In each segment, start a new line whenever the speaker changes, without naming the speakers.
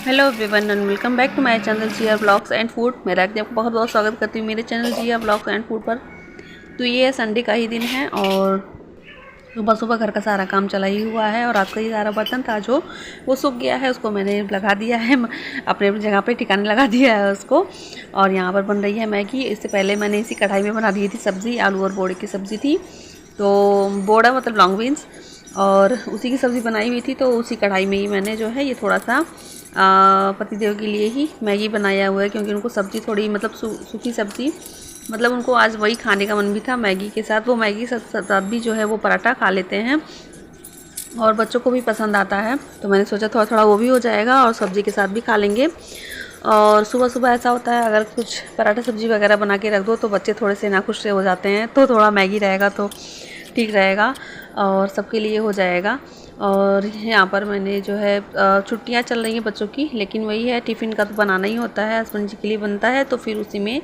Hello everyone and welcome back to my channel Jiya blogs and food. मेरा आपका बहुत बहुत स्वागत करती हूँ मेरे channel Jiya blogs and food पर। तो ये संडे का ही दिन है और सुबह सुबह घर का सारा काम चला ही हुआ है और रात का ये सारा बर्तन था जो वो सूख गया है, उसको मैंने लगा दिया है, अपने जगह पे ठिकाने लगा दिया है उसको। और यहाँ पर बन रही है मैगी। इससे पहले मैंने इसी कढ़ाई में बना दी थी सब्ज़ी, आलू और बोड़े की सब्ज़ी थी। तो बोड़ा मतलब लॉन्ग बीन्स, और उसी की सब्ज़ी बनाई हुई थी। तो उसी कढ़ाई में ही मैंने जो है ये थोड़ा सा पतिदेव के लिए ही मैगी बनाया हुआ है, क्योंकि उनको सब्ज़ी थोड़ी मतलब सूखी सब्ज़ी, मतलब उनको आज वही खाने का मन भी था मैगी के साथ। वो मैगी के साथ भी जो है वो पराठा खा लेते हैं और बच्चों को भी पसंद आता है। तो मैंने सोचा थोड़ा थोड़ा वो भी हो जाएगा और सब्ज़ी के साथ भी खा लेंगे। और सुबह सुबह ऐसा होता है, अगर कुछ पराठा सब्ज़ी वगैरह बना के रख दो तो बच्चे थोड़े से नाखुश से हो जाते हैं, तो थोड़ा मैगी रहेगा तो ठीक रहेगा और सबके लिए हो जाएगा। और यहाँ पर मैंने जो है छुट्टियाँ चल रही हैं बच्चों की, लेकिन वही है टिफ़िन का तो बनाना ही होता है, हस्बैंड जी के लिए बनता है। तो फिर उसी में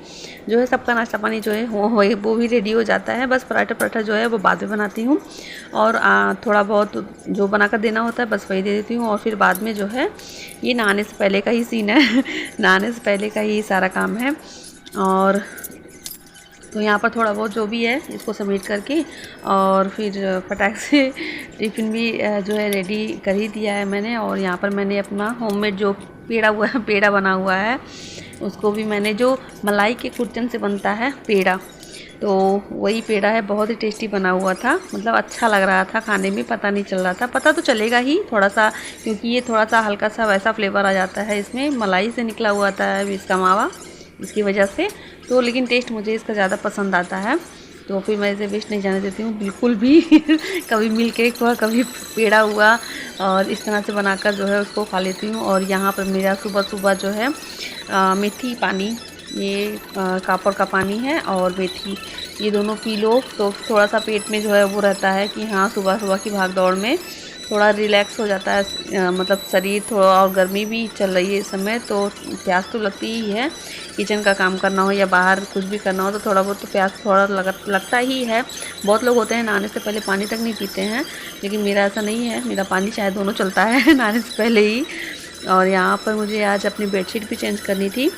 जो है सबका नाश्ता पानी जो है वो भी रेडी हो जाता है। बस पराठा जो है वो बाद में बनाती हूँ और थोड़ा बहुत जो बना कर देना होता है बस वही दे देती हूँ। और फिर बाद में जो है ये नहाने से पहले का ही सीन है नहाने से पहले का ही सारा काम है। और तो यहाँ पर थोड़ा बहुत जो भी है इसको समेट करके और फिर फटाक से टिफ़िन भी जो है रेडी कर ही दिया है मैंने। और यहाँ पर मैंने अपना होममेड जो पेड़ा बना हुआ है उसको भी मैंने, जो मलाई के कुर्चन से बनता है पेड़ा, तो वही पेड़ा है, बहुत ही टेस्टी बना हुआ था। मतलब अच्छा लग रहा था खाने में, पता नहीं चल रहा था, पता तो चलेगा ही थोड़ा सा, क्योंकि ये थोड़ा सा हल्का सा वैसा फ्लेवर आ जाता है इसमें, मलाई से निकला हुआ था इसका मावा, इसकी वजह से। तो लेकिन टेस्ट मुझे इसका ज़्यादा पसंद आता है, तो फिर मैं इसे वेस्ट नहीं जाने देती हूँ बिल्कुल भी कभी मिल्क केक हुआ, कभी पेड़ा हुआ, और इस तरह से बनाकर जो है उसको खा लेती हूँ। और यहाँ पर मेरा सुबह सुबह जो है मेथी पानी, ये कापड़ का पानी है और मेथी, ये दोनों पी लो तो थोड़ा सा पेट में जो है वो रहता है कि हाँ सुबह सुबह की भाग दौड़ में थोड़ा रिलैक्स हो जाता है, मतलब शरीर थोड़ा। और गर्मी भी चल रही है इस समय, तो प्यास तो लगती ही है, किचन का काम करना हो या बाहर कुछ भी करना हो तो थोड़ा बहुत तो प्यास थोड़ा लगता ही है। बहुत लोग होते हैं नहाने से पहले पानी तक नहीं पीते हैं, लेकिन मेरा ऐसा नहीं है, मेरा पानी चाहे दोनों चलता है नहाने से पहले ही। और यहाँ पर मुझे आज अपनी बेडशीट भी चेंज करनी थी,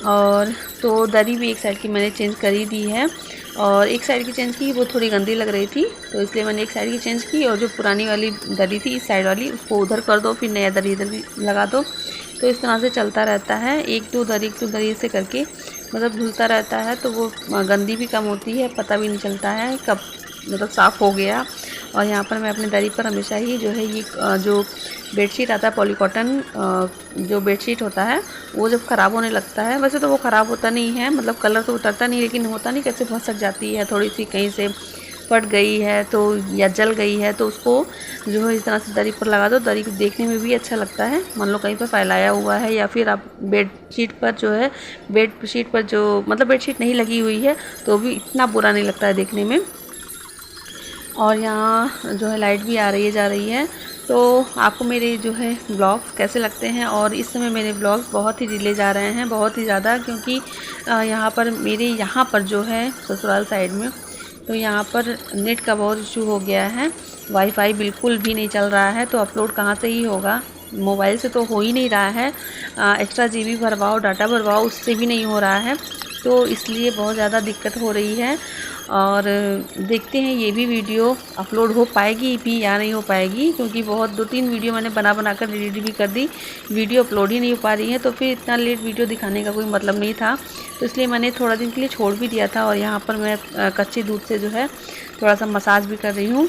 और तो दरी भी एक साइड की मैंने चेंज कर ही दी है, और एक साइड की चेंज की वो थोड़ी गंदी लग रही थी तो इसलिए मैंने एक साइड की चेंज की, और जो पुरानी वाली दरी थी इस साइड वाली उसको उधर कर दो, फिर नया दरी इधर लगा दो। तो इस तरह से चलता रहता है, एक दो दरी से करके मतलब धुलता रहता है, तो वो गंदी भी कम होती है, पता भी नहीं चलता है कब मतलब साफ़ हो गया। और यहाँ पर मैं अपनी दरी पर हमेशा ही जो है ये जो बेडशीट आता है पॉलीकॉटन, जो बेडशीट होता है वो जब ख़राब होने लगता है, वैसे तो वो ख़राब होता नहीं है, मतलब कलर तो उतरता नहीं, लेकिन होता नहीं कैसे भसक जाती है, थोड़ी सी कहीं से फट गई है तो या जल गई है, तो उसको जो है इस तरह से दरी पर लगा दो। दरी को देखने में भी अच्छा लगता है, मान लो कहीं पर फैलाया हुआ है, या फिर आप बेडशीट पर जो है बेडशीट पर जो मतलब बेडशीट नहीं लगी हुई है तो भी इतना बुरा नहीं लगता है देखने में। और यहाँ जो है लाइट भी आ रही है जा रही है। तो आपको मेरे जो है ब्लॉग्स कैसे लगते हैं? और इस समय मेरे ब्लॉग्स बहुत ही डिले जा रहे हैं, बहुत ही ज़्यादा, क्योंकि यहाँ पर मेरे यहाँ पर जो है ससुराल साइड में, तो यहाँ पर नेट का बहुत इशू हो गया है, वाईफाई बिल्कुल भी नहीं चल रहा है। तो अपलोड कहाँ से ही होगा, मोबाइल से तो हो ही नहीं रहा है, एक्स्ट्रा जीबी भरवाओ, डाटा भरवाओ, उससे भी नहीं हो रहा है, तो इसलिए बहुत ज़्यादा दिक्कत हो रही है। और देखते हैं ये भी वीडियो अपलोड हो पाएगी भी या नहीं हो पाएगी, क्योंकि बहुत 2-3 वीडियो मैंने बना कर डिलीट भी कर दी, वीडियो अपलोड ही नहीं हो पा रही है, तो फिर इतना लेट वीडियो दिखाने का कोई मतलब नहीं था, तो इसलिए मैंने थोड़ा दिन के लिए छोड़ भी दिया था। और यहाँ पर मैं कच्चे दूध से जो है थोड़ा सा मसाज भी कर रही हूँ।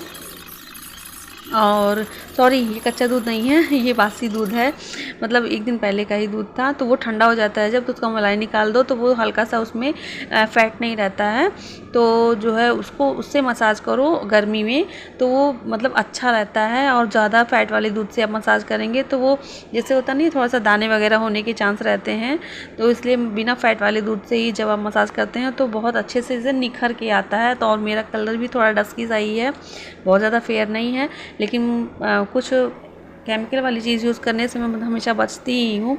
और सॉरी, ये कच्चा दूध नहीं है, ये बासी दूध है, मतलब एक दिन पहले का ही दूध था, तो वो ठंडा हो जाता है जब, तो उसका मलाई निकाल दो तो वो हल्का सा उसमें फ़ैट नहीं रहता है, तो जो है उसको उससे मसाज करो गर्मी में, तो वो मतलब अच्छा रहता है। और ज़्यादा फ़ैट वाले दूध से आप मसाज करेंगे तो वो जैसे होता नहीं, थोड़ा सा दाने वगैरह होने के चांस रहते हैं, तो इसलिए बिना फ़ैट वाले दूध से ही जब आप मसाज करते हैं तो बहुत अच्छे से इसे निखर के आता है। तो और मेरा कलर भी थोड़ा डस्की सा ही है, बहुत ज़्यादा फेयर नहीं है, लेकिन कुछ केमिकल वाली चीज़ यूज़ करने से मैं मतलब हमेशा बचती ही हूँ,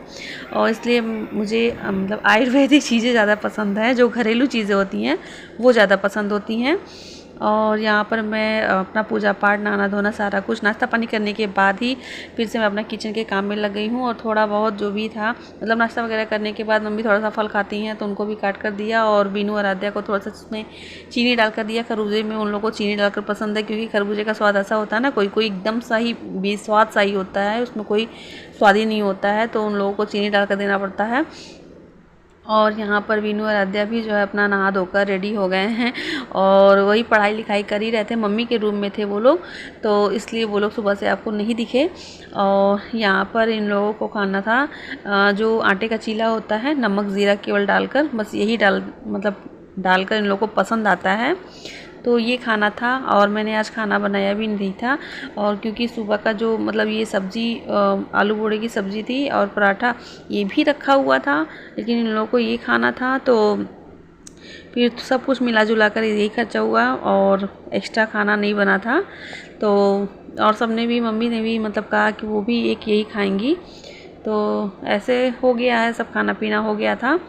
और इसलिए मुझे मतलब आयुर्वेदिक चीज़ें ज़्यादा पसंद है, जो घरेलू चीज़ें होती हैं वो ज़्यादा पसंद होती हैं। और यहाँ पर मैं अपना पूजा पाठ, नहाना धोना, सारा कुछ नाश्ता पानी करने के बाद ही फिर से मैं अपना किचन के काम में लग गई हूँ। और थोड़ा बहुत जो भी था, मतलब नाश्ता वगैरह करने के बाद मम्मी थोड़ा सा फल खाती हैं तो उनको भी काट कर दिया, और बीनू और आद्या को थोड़ा सा उसमें चीनी डाल कर दिया। खरबूजे में उन लोगों को चीनी डालकर पसंद है, क्योंकि खरबूजे का स्वाद ऐसा होता है ना, कोई कोई एकदम सही बेस्वाद सा ही होता है, उसमें कोई स्वाद ही नहीं होता है, तो उन लोगों को चीनी डाल कर देना पड़ता है। और यहाँ पर वीनू और आद्या भी जो है अपना नहा धोकर रेडी हो गए हैं, और वही पढ़ाई लिखाई कर ही रहे थे। मम्मी के रूम में थे वो लोग, तो इसलिए वो लोग सुबह से आपको नहीं दिखे। और यहाँ पर इन लोगों को खाना था जो आटे का चीला होता है, नमक ज़ीरा केवल डालकर, बस यही डालकर इन लोगों को पसंद आता है, तो ये खाना था। और मैंने आज खाना बनाया भी नहीं था, और क्योंकि सुबह का जो मतलब ये सब्ज़ी आलू बोड़े की सब्ज़ी थी और पराठा ये भी रखा हुआ था, लेकिन इन लोगों को ये खाना था, तो फिर सब कुछ मिला जुला कर यही खर्चा हुआ, और एक्स्ट्रा खाना नहीं बना था। तो और सबने भी, मम्मी ने भी मतलब कहा कि वो भी एक यही खाएंगी, तो ऐसे हो गया है, सब खाना पीना हो गया था।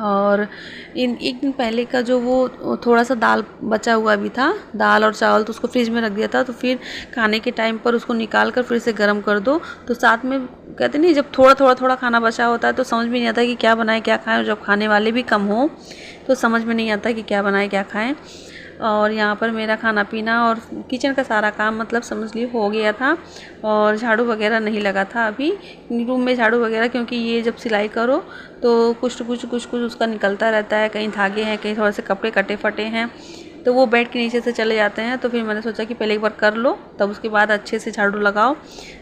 और एक दिन पहले का जो वो थोड़ा सा दाल बचा हुआ भी था, दाल और चावल, तो उसको फ्रिज में रख दिया था, तो फिर खाने के टाइम पर उसको निकाल कर फिर से गर्म कर दो, तो साथ में कहते नहीं, जब थोड़ा खाना बचा होता है तो समझ में नहीं आता कि क्या बनाए क्या खाएं, और जब खाने वाले भी कम हो तो समझ में नहीं आता कि क्या बनाए क्या खाएं। और यहाँ पर मेरा खाना पीना और किचन का सारा काम मतलब समझ लिए हो गया था, और झाड़ू वगैरह नहीं लगा था अभी रूम में, झाड़ू वगैरह, क्योंकि ये जब सिलाई करो तो कुछ उसका निकलता रहता है, कहीं धागे हैं, कहीं थोड़े से कपड़े कटे फटे हैं, तो वो बेड के नीचे से चले जाते हैं। तो फिर मैंने सोचा कि पहले एक बार कर लो, तब उसके बाद अच्छे से झाड़ू लगाओ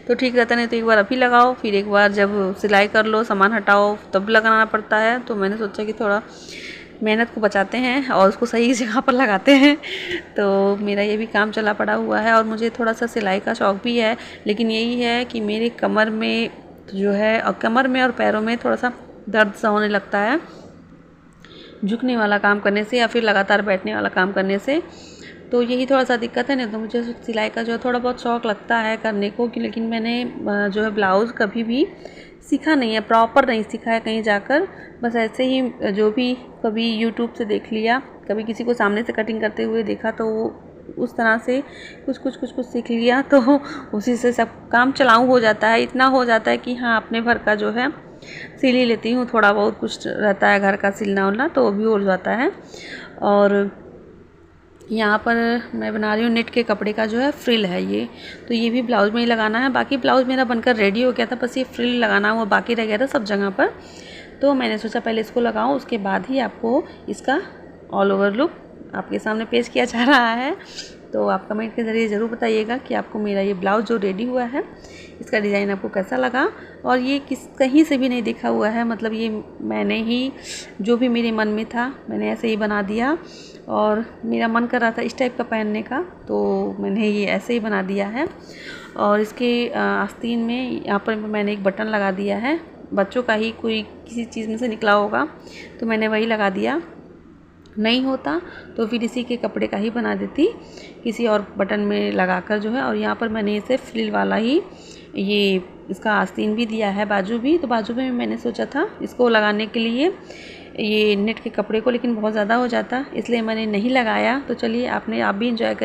तो ठीक रहता, नहीं तो एक बार अभी लगाओ, फिर एक बार जब सिलाई कर लो, सामान हटाओ, तब लगाना पड़ता है। तो मैंने सोचा कि थोड़ा मेहनत को बचाते हैं और उसको सही जगह पर लगाते हैं, तो मेरा ये भी काम चला पड़ा हुआ है। और मुझे थोड़ा सा सिलाई का शौक़ भी है, लेकिन यही है कि मेरे कमर में जो है, और कमर में और पैरों में थोड़ा सा दर्द सा होने लगता है झुकने वाला काम करने से, या फिर लगातार बैठने वाला काम करने से, तो यही थोड़ा सा दिक्कत है। नहीं तो मुझे सिलाई का जो है थोड़ा बहुत शौक़ लगता है करने को, लेकिन मैंने जो है ब्लाउज़ कभी भी सीखा नहीं है, प्रॉपर नहीं सीखा है कहीं जाकर, बस ऐसे ही जो भी कभी यूट्यूब से देख लिया, कभी किसी को सामने से कटिंग करते हुए देखा, तो उस तरह से कुछ सीख लिया, तो उसी से सब काम चलाऊँ हो जाता है। इतना हो जाता है कि हाँ, अपने भर का जो है सिल ही लेती हूँ, थोड़ा बहुत कुछ रहता है घर का सिलना उलना, तो वो भी हो जाता है। और यहाँ पर मैं बना रही हूँ नेट के कपड़े का जो है फ्रिल है ये, तो ये भी ब्लाउज़ में ही लगाना है। बाकी ब्लाउज़ मेरा बनकर रेडी हो गया था, बस ये फ्रिल लगाना हुआ बाकी रह गया था सब जगह पर, तो मैंने सोचा पहले इसको लगाऊँ, उसके बाद ही आपको इसका ऑल ओवर लुक आपके सामने पेश किया जा रहा है। तो आप कमेंट के ज़रिए ज़रूर बताइएगा कि आपको मेरा ये ब्लाउज़ जो रेडी हुआ है, इसका डिज़ाइन आपको कैसा लगा। और ये कहीं से भी नहीं देखा हुआ है, मतलब ये मैंने ही जो भी मेरे मन में था मैंने ऐसे ही बना दिया, और मेरा मन कर रहा था इस टाइप का पहनने का, तो मैंने ये ऐसे ही बना दिया है। और इसके आस्तीन में यहाँ पर मैंने एक बटन लगा दिया है, बच्चों का ही कोई किसी चीज़ में से निकला होगा, तो मैंने वही लगा दिया। नहीं होता तो फिर इसी के कपड़े का ही बना देती किसी और बटन में लगाकर जो है। और यहाँ पर मैंने इसे फ्रिल वाला ही ये इसका आस्तीन भी दिया है, बाजू भी, तो बाजू में मैंने सोचा था इसको लगाने के लिए ये नेट के कपड़े को, लेकिन बहुत ज़्यादा हो जाता इसलिए मैंने नहीं लगाया। तो चलिए आप भी इंजॉय करिए।